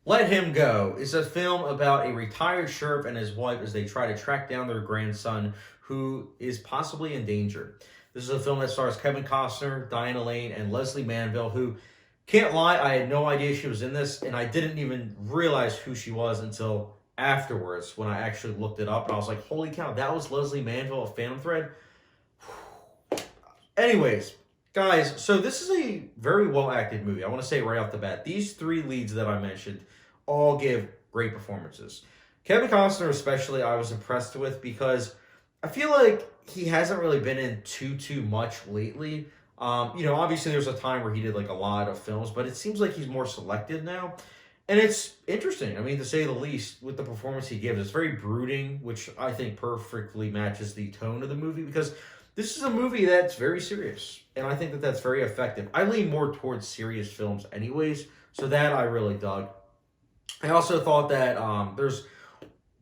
Let Him Go is a film about a retired sheriff and his wife as they try to track down their grandson who is possibly in danger. This is a film that stars Kevin Costner, Diana Lane, and Leslie Manville, who, can't lie, I had no idea she was in this, and I didn't even realize who she was until afterwards when I actually looked it up, and I was like, holy cow, that was Leslie Manville of Phantom Thread? Anyways, guys, so this is a very well acted movie. I want to say right off the bat, these three leads that I mentioned all give great performances. Kevin Costner, especially, I was impressed with because I feel like he hasn't really been in too much lately. Obviously there's a time where he did like a lot of films, but it seems like he's more selective now. And it's interesting, I mean, to say the least, with the performance he gives. It's very brooding, which I think perfectly matches the tone of the movie because this is a movie that's very serious. And I think that that's very effective. I lean more towards serious films, anyways, so that I really dug. I also thought that there's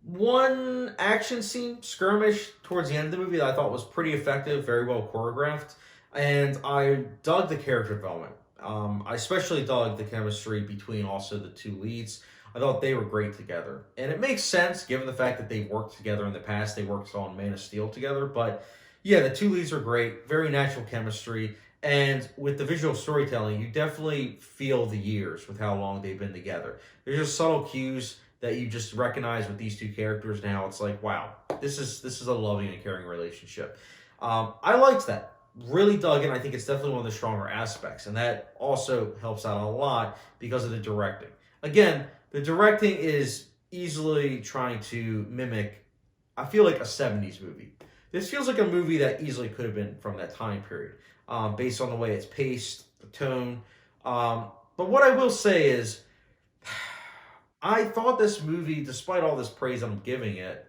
one action scene, skirmish, towards the end of the movie that I thought was pretty effective, very well choreographed. And I dug the character development. I especially dug the chemistry between also the two leads. I thought they were great together. And it makes sense given the fact that they've worked together in the past. They worked on Man of Steel together. But yeah, the two leads are great, very natural chemistry. And with the visual storytelling, you definitely feel the years with how long they've been together. There's just subtle cues that you just recognize with these two characters now. It's like, wow, this is a loving and caring relationship. I liked that. Really dug in. I think it's definitely one of the stronger aspects, and that also helps out a lot because of the directing. Again, the directing is easily trying to mimic, I feel like, a 70s movie. This feels like a movie that easily could have been from that time period, based on the way it's paced, the tone. But what I will say is, I thought this movie, despite all this praise I'm giving it,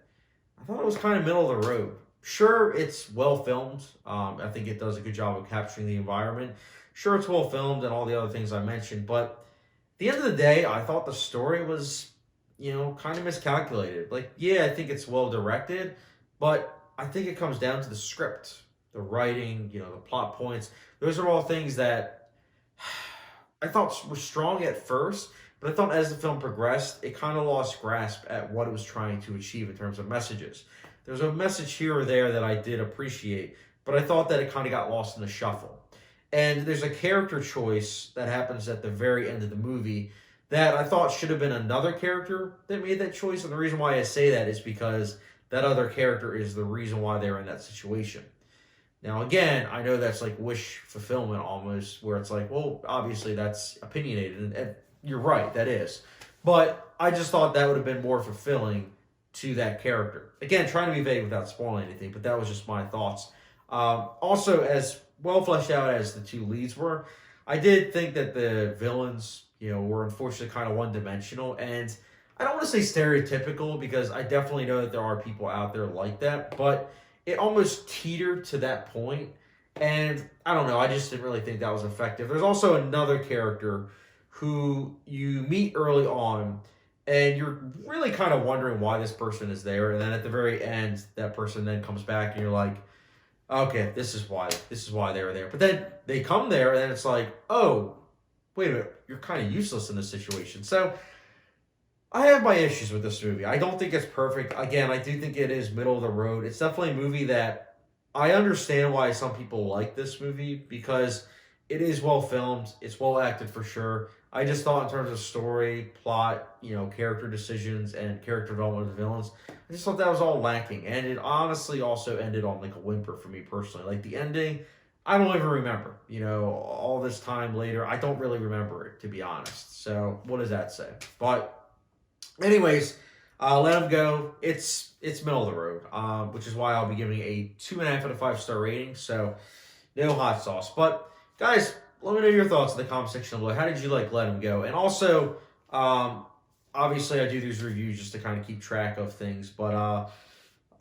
I thought it was kind of middle of the road. Sure, it's well filmed. I think it does a good job of capturing the environment. Sure, it's well filmed and all the other things I mentioned. But at the end of the day, I thought the story was, kind of miscalculated. Like, yeah, I think it's well directed, but I think it comes down to the script, the writing, the plot points. Those are all things that I thought were strong at first, but I thought as the film progressed, it kind of lost grasp at what it was trying to achieve in terms of messages. There's a message here or there that I did appreciate, but I thought that it kind of got lost in the shuffle. And there's a character choice that happens at the very end of the movie that I thought should have been another character that made that choice. And the reason why I say that is because that other character is the reason why they're in that situation. Now, again, I know that's like wish fulfillment almost, where it's like, well, obviously that's opinionated, and you're right, that is. But I just thought that would have been more fulfilling to that character. Again, trying to be vague without spoiling anything, but that was just my thoughts. Also, as well fleshed out as the two leads were, I did think that the villains, were unfortunately kind of one-dimensional, and I don't want to say stereotypical because I definitely know that there are people out there like that, but it almost teetered to that point, and I don't know, I just didn't really think that was effective. There's also another character who you meet early on, and you're really kind of wondering why this person is there. And then at the very end, that person then comes back and you're like, okay, this is why they were there. But then they come there and then it's like, oh, wait a minute, you're kind of useless in this situation. So I have my issues with this movie. I don't think it's perfect. Again, I do think it is middle of the road. It's definitely a movie that I understand why some people like this movie because it is well filmed. It's well acted for sure. I just thought in terms of story, plot, character decisions, and character development of the villains, I just thought that was all lacking. And it honestly also ended on like a whimper for me personally. Like the ending, I don't even remember. All this time later, I don't really remember it, to be honest. So what does that say? But anyways, Let Him Go. It's middle of the road, which is why I'll be giving it a 2.5 out of 5-star rating. So no hot sauce. But guys, let me know your thoughts in the comment section below. How did you like Let Him Go? And also, obviously I do these reviews just to kind of keep track of things. But I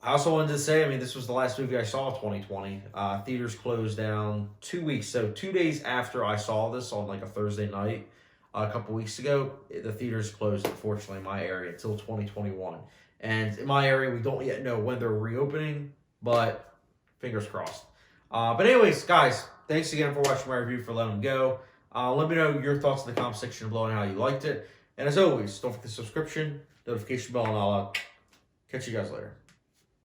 also wanted to say, this was the last movie I saw of 2020. Theaters closed down 2 weeks. So 2 days after I saw this on like a Thursday night a couple weeks ago, the theaters closed, unfortunately, in my area until 2021. And in my area, we don't yet know when they're reopening, but fingers crossed. But anyways, guys, thanks again for watching my review for Let 'Em Go. Let me know your thoughts in the comment section below and how you liked it. And as always, don't forget the subscription, notification bell, and I'll catch you guys later.